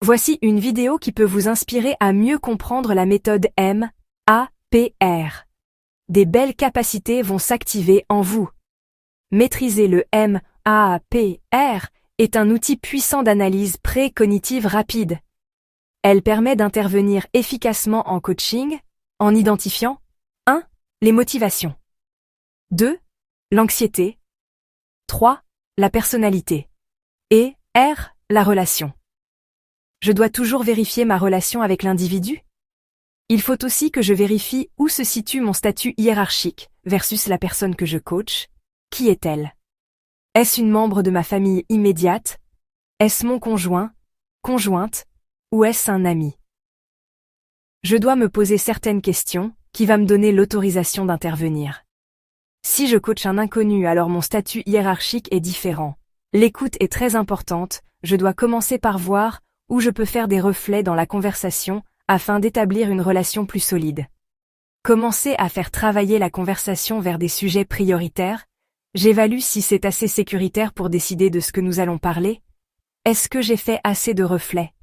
Voici une vidéo qui peut vous inspirer à mieux comprendre la méthode MAPR. Des belles capacités vont s'activer en vous. Maîtriser le MAPR est un outil puissant d'analyse pré-cognitive rapide. Elle permet d'intervenir efficacement en coaching en identifiant 1. Les motivations. 2. L'anxiété. 3. La personnalité. Et R. La relation. Je dois toujours vérifier ma relation avec l'individu? Il faut aussi que je vérifie où se situe mon statut hiérarchique versus la personne que je coach. Qui est-elle? Est-ce une membre de ma famille immédiate? Est-ce mon conjoint, conjointe, ou est-ce un ami? Je dois me poser certaines questions qui va me donner l'autorisation d'intervenir. Si je coach un inconnu, alors mon statut hiérarchique est différent. L'écoute est très importante, je dois commencer par voir où je peux faire des reflets dans la conversation afin d'établir une relation plus solide. Commencer à faire travailler la conversation vers des sujets prioritaires. J'évalue si c'est assez sécuritaire pour décider de ce que nous allons parler. Est-ce que j'ai fait assez de reflets?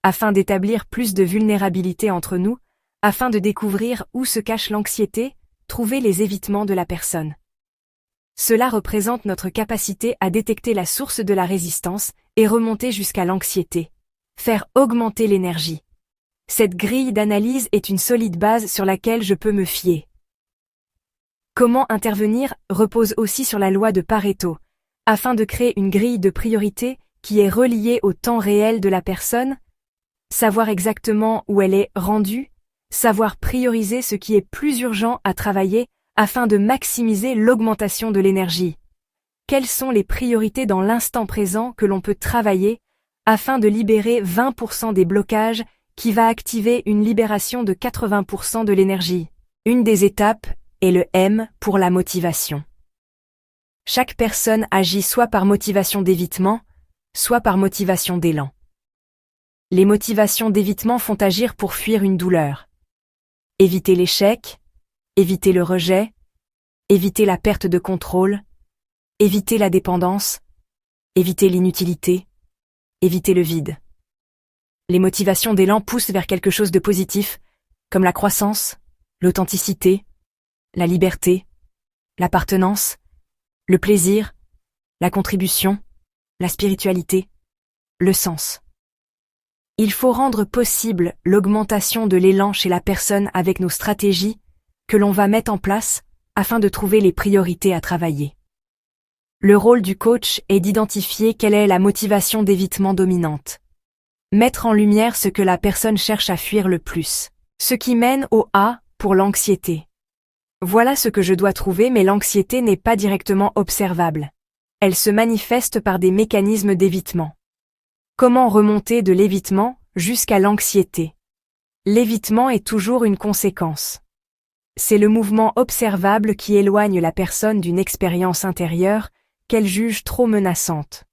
Afin d'établir plus de vulnérabilité entre nous, afin de découvrir où se cache l'anxiété, trouver les évitements de la personne. Cela représente notre capacité à détecter la source de la résistance et remonter jusqu'à l'anxiété. Faire augmenter l'énergie. Cette grille d'analyse est une solide base sur laquelle je peux me fier. Comment intervenir repose aussi sur la loi de Pareto, afin de créer une grille de priorité qui est reliée au temps réel de la personne, savoir exactement où elle est rendue, savoir prioriser ce qui est plus urgent à travailler afin de maximiser l'augmentation de l'énergie. Quelles sont les priorités dans l'instant présent que l'on peut travailler afin de libérer 20% des blocages qui va activer une libération de 80% de l'énergie? Une des étapes est le M pour la motivation. Chaque personne agit soit par motivation d'évitement, soit par motivation d'élan. Les motivations d'évitement font agir pour fuir une douleur. Éviter l'échec, éviter le rejet, éviter la perte de contrôle, éviter la dépendance, éviter l'inutilité, éviter le vide. Les motivations d'élan poussent vers quelque chose de positif, comme la croissance, l'authenticité, la liberté, l'appartenance, le plaisir, la contribution, la spiritualité, le sens. Il faut rendre possible l'augmentation de l'élan chez la personne avec nos stratégies que l'on va mettre en place afin de trouver les priorités à travailler. Le rôle du coach est d'identifier quelle est la motivation d'évitement dominante. Mettre en lumière ce que la personne cherche à fuir le plus, ce qui mène au A pour l'anxiété. Voilà ce que je dois trouver, mais l'anxiété n'est pas directement observable. Elle se manifeste par des mécanismes d'évitement. Comment remonter de l'évitement jusqu'à l'anxiété? L'évitement est toujours une conséquence. C'est le mouvement observable qui éloigne la personne d'une expérience intérieure qu'elle juge trop menaçante.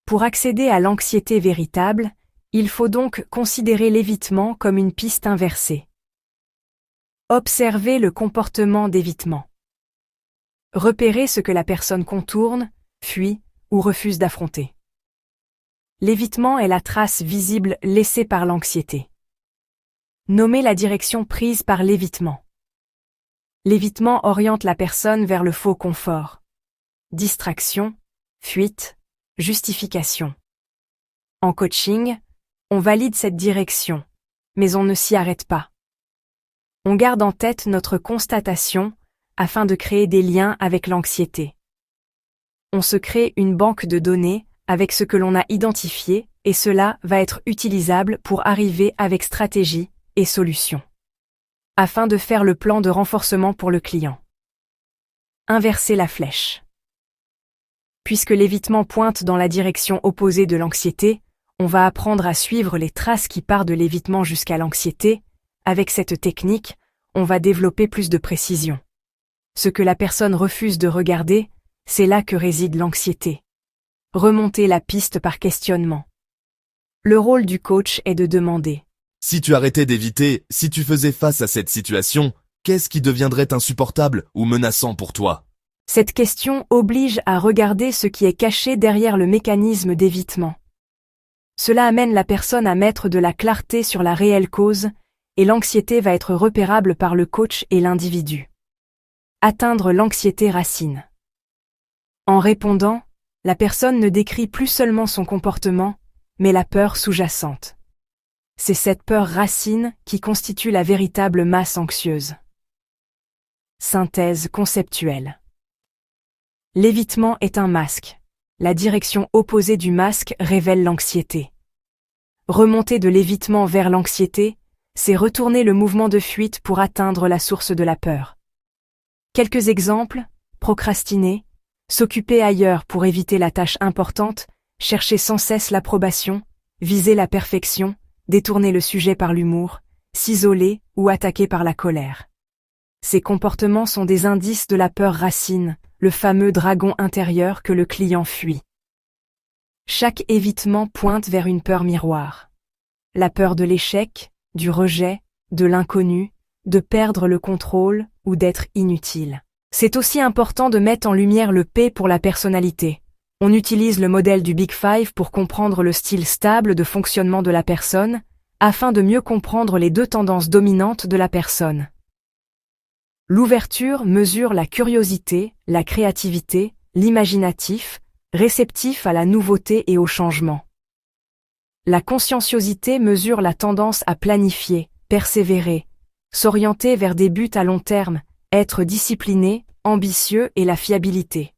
Pour accéder à l'anxiété véritable, il faut donc considérer l'évitement comme une piste inversée. Observer le comportement d'évitement. Repérer ce que la personne contourne, fuit ou refuse d'affronter. L'évitement est la trace visible laissée par l'anxiété. Nommer la direction prise par l'évitement. L'évitement oriente la personne vers le faux confort. Distraction, fuite, justification. En coaching, on valide cette direction, mais on ne s'y arrête pas. On garde en tête notre constatation afin de créer des liens avec l'anxiété. On se crée une banque de données avec ce que l'on a identifié et cela va être utilisable pour arriver avec stratégie et solution. Afin de faire le plan de renforcement pour le client. Inverser la flèche. Puisque l'évitement pointe dans la direction opposée de l'anxiété, on va apprendre à suivre les traces qui partent de l'évitement jusqu'à l'anxiété. Avec cette technique, on va développer plus de précision. Ce que la personne refuse de regarder, c'est là que réside l'anxiété. Remonter la piste par questionnement. Le rôle du coach est de demander. Si tu arrêtais d'éviter, si tu faisais face à cette situation, qu'est-ce qui deviendrait insupportable ou menaçant pour toi? Cette question oblige à regarder ce qui est caché derrière le mécanisme d'évitement. Cela amène la personne à mettre de la clarté sur la réelle cause, et l'anxiété va être repérable par le coach et l'individu. Atteindre l'anxiété racine. En répondant, la personne ne décrit plus seulement son comportement, mais la peur sous-jacente. C'est cette peur racine qui constitue la véritable masse anxieuse. Synthèse conceptuelle. L'évitement est un masque. La direction opposée du masque révèle l'anxiété. Remonter de l'évitement vers l'anxiété, c'est retourner le mouvement de fuite pour atteindre la source de la peur. Quelques exemples: procrastiner, s'occuper ailleurs pour éviter la tâche importante, chercher sans cesse l'approbation, viser la perfection, détourner le sujet par l'humour, s'isoler ou attaquer par la colère. Ces comportements sont des indices de la peur racine, le fameux dragon intérieur que le client fuit. Chaque évitement pointe vers une peur miroir. La peur de l'échec, du rejet, de l'inconnu, de perdre le contrôle ou d'être inutile. C'est aussi important de mettre en lumière le P pour la personnalité. On utilise le modèle du Big Five pour comprendre le style stable de fonctionnement de la personne, afin de mieux comprendre les deux tendances dominantes de la personne. L'ouverture mesure la curiosité, la créativité, l'imaginatif, réceptif à la nouveauté et au changement. La conscienciosité mesure la tendance à planifier, persévérer, s'orienter vers des buts à long terme, être discipliné, ambitieux et la fiabilité.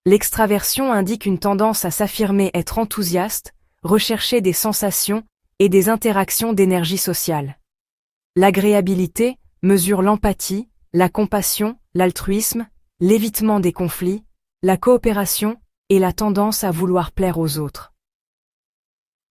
L'extraversion indique une tendance à s'affirmer, être enthousiaste, rechercher des sensations et des interactions d'énergie sociale. L'agréabilité mesure l'empathie, la compassion, l'altruisme, l'évitement des conflits, la coopération et la tendance à vouloir plaire aux autres.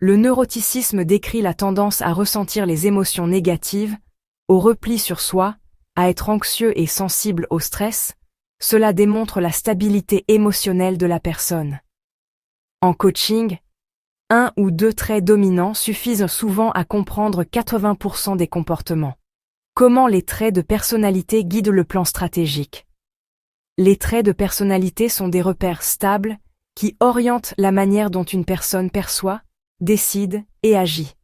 Le neuroticisme décrit la tendance à ressentir les émotions négatives, au repli sur soi, à être anxieux et sensible au stress. Cela démontre la stabilité émotionnelle de la personne. En coaching, un ou deux traits dominants suffisent souvent à comprendre 80% des comportements. Comment les traits de personnalité guident le plan stratégique? Les traits de personnalité sont des repères stables qui orientent la manière dont une personne perçoit, décide et agit.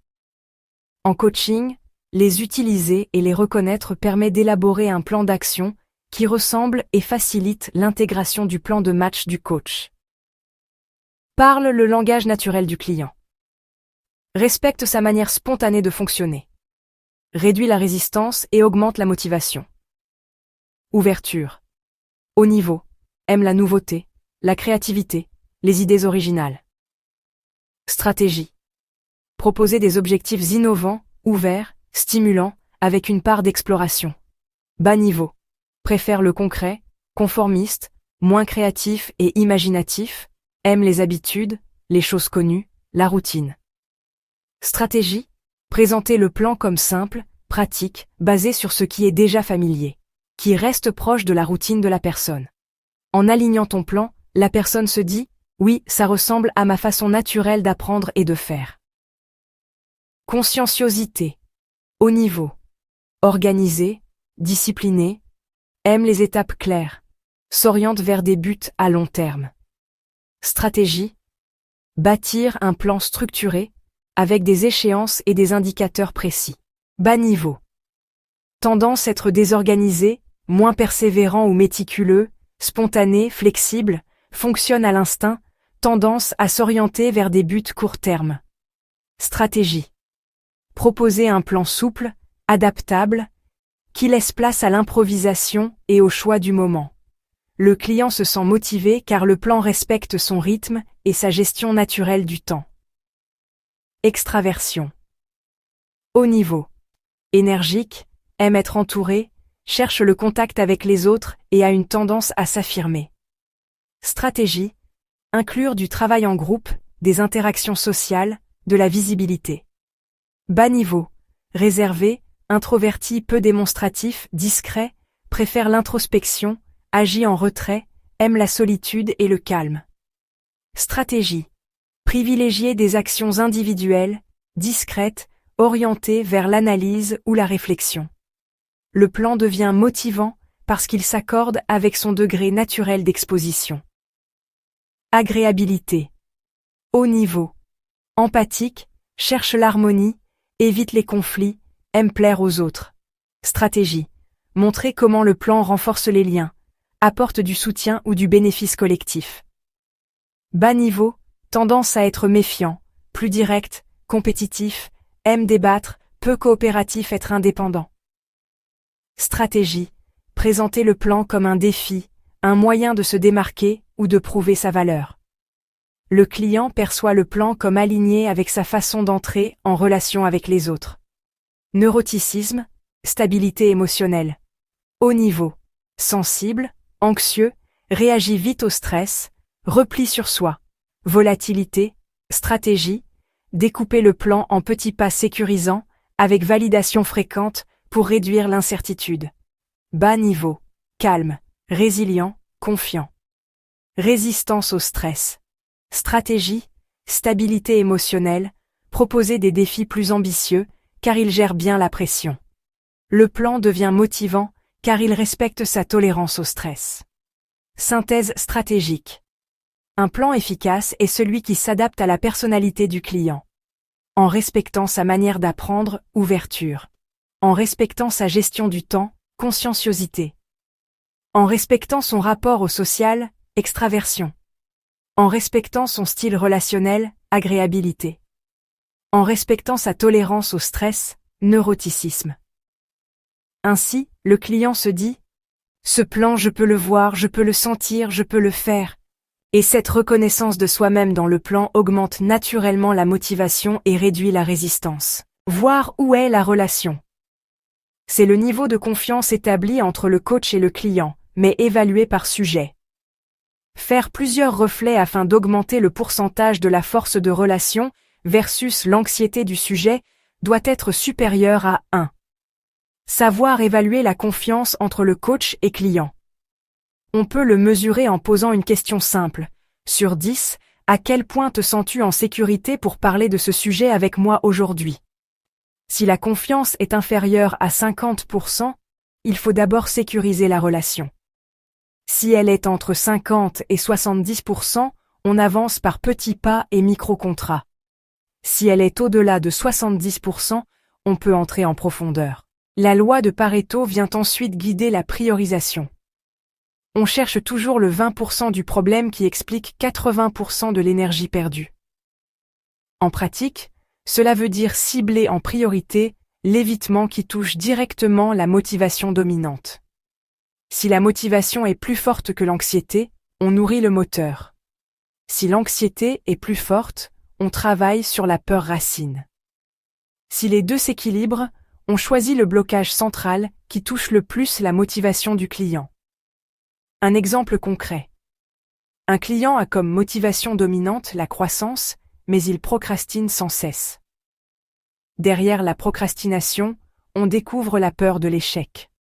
En coaching, les utiliser et les reconnaître permet d'élaborer un plan d'action qui ressemble et facilite l'intégration du plan de match du coach. Parle le langage naturel du client. Respecte sa manière spontanée de fonctionner. Réduit la résistance et augmente la motivation. Ouverture. Haut niveau. Aime la nouveauté, la créativité, les idées originales. Stratégie. Proposer des objectifs innovants, ouverts, stimulants, avec une part d'exploration. Bas niveau. Préfère le concret, conformiste, moins créatif et imaginatif, aime les habitudes, les choses connues, la routine. Stratégie. Présenter le plan comme simple, pratique, basé sur ce qui est déjà familier, qui reste proche de la routine de la personne. En alignant ton plan, la personne se dit « Oui, ça ressemble à ma façon naturelle d'apprendre et de faire ». Conscienciosité. Haut niveau. Organisé, discipliné, aime les étapes claires, s'oriente vers des buts à long terme. Stratégie. Bâtir un plan structuré, avec des échéances et des indicateurs précis. Bas niveau. Tendance à être désorganisé, moins persévérant ou méticuleux, spontané, flexible, fonctionne à l'instinct, tendance à s'orienter vers des buts court terme. Stratégie. Proposer un plan souple, adaptable, qui laisse place à l'improvisation et au choix du moment. Le client se sent motivé car le plan respecte son rythme et sa gestion naturelle du temps. Extraversion. Haut niveau. Énergique, aime être entouré, cherche le contact avec les autres et a une tendance à s'affirmer. Stratégie. Inclure du travail en groupe, des interactions sociales, de la visibilité. Bas niveau. Réservé, introverti, peu démonstratif, discret, préfère l'introspection, agit en retrait, aime la solitude et le calme. Stratégie. Privilégier des actions individuelles, discrètes, orientées vers l'analyse ou la réflexion. Le plan devient motivant parce qu'il s'accorde avec son degré naturel d'exposition. Agréabilité. Haut niveau. Empathique, cherche l'harmonie, évite les conflits, aime plaire aux autres. Stratégie. Montrer comment le plan renforce les liens, apporte du soutien ou du bénéfice collectif. Bas niveau, tendance à être méfiant, plus direct, compétitif, aime débattre, peu coopératif, être indépendant. Stratégie. Présenter le plan comme un défi, un moyen de se démarquer ou de prouver sa valeur. Le client perçoit le plan comme aligné avec sa façon d'entrer en relation avec les autres. Neuroticisme, stabilité émotionnelle. Haut niveau. Sensible, anxieux, réagit vite au stress, repli sur soi. Volatilité, stratégie, découper le plan en petits pas sécurisants, avec validation fréquente pour réduire l'incertitude. Bas niveau. Calme, résilient, confiant. Résistance au stress. Stratégie, stabilité émotionnelle, proposer des défis plus ambitieux, car il gère bien la pression. Le plan devient motivant, car il respecte sa tolérance au stress. Synthèse stratégique. Un plan efficace est celui qui s'adapte à la personnalité du client. En respectant sa manière d'apprendre, ouverture. En respectant sa gestion du temps, conscienciosité. En respectant son rapport au social, extraversion. En respectant son style relationnel, agréabilité. En respectant sa tolérance au stress, neuroticisme. Ainsi, le client se dit « Ce plan, je peux le voir, je peux le sentir, je peux le faire ». Et cette reconnaissance de soi-même dans le plan augmente naturellement la motivation et réduit la résistance. Voir où est la relation. C'est le niveau de confiance établi entre le coach et le client, mais évalué par sujet. Faire plusieurs reflets afin d'augmenter le pourcentage de la force de relation versus l'anxiété du sujet doit être supérieur à 1. Savoir évaluer la confiance entre le coach et client. On peut le mesurer en posant une question simple. Sur 10, à quel point te sens-tu en sécurité pour parler de ce sujet avec moi aujourd'hui? Si la confiance est inférieure à 50%, il faut d'abord sécuriser la relation. Si elle est entre 50 et 70%, on avance par petits pas et micro-contrats. Si elle est au-delà de 70%, on peut entrer en profondeur. La loi de Pareto vient ensuite guider la priorisation. On cherche toujours le 20% du problème qui explique 80% de l'énergie perdue. En pratique, cela veut dire cibler en priorité l'évitement qui touche directement la motivation dominante. Si la motivation est plus forte que l'anxiété, on nourrit le moteur. Si l'anxiété est plus forte, on travaille sur la peur racine. Si les deux s'équilibrent, on choisit le blocage central qui touche le plus la motivation du client. Un exemple concret. Un client a comme motivation dominante la croissance, mais il procrastine sans cesse. Derrière la procrastination, on découvre la peur de l'échec.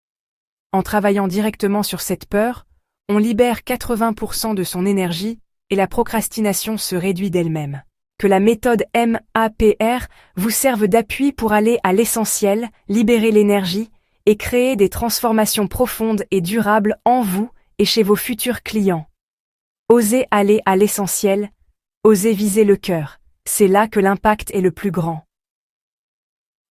En travaillant directement sur cette peur, on libère 80% de son énergie et la procrastination se réduit d'elle-même. Que la méthode MAPR vous serve d'appui pour aller à l'essentiel, libérer l'énergie et créer des transformations profondes et durables en vous et chez vos futurs clients. Osez aller à l'essentiel, osez viser le cœur, c'est là que l'impact est le plus grand.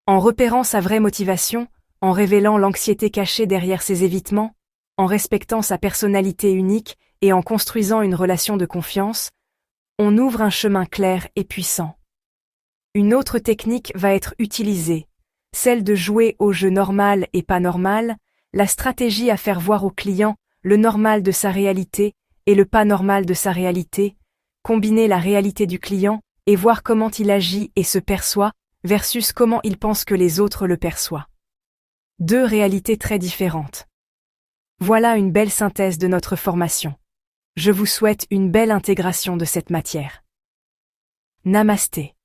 En repérant sa vraie motivation, en révélant l'anxiété cachée derrière ses évitements, en respectant sa personnalité unique et en construisant une relation de confiance, on ouvre un chemin clair et puissant. Une autre technique va être utilisée, celle de jouer au jeu normal et pas normal, la stratégie à faire voir au client le normal de sa réalité et le pas normal de sa réalité, combiner la réalité du client et voir comment il agit et se perçoit versus comment il pense que les autres le perçoivent. Deux réalités très différentes. Voilà une belle synthèse de notre formation. Je vous souhaite une belle intégration de cette matière. Namasté.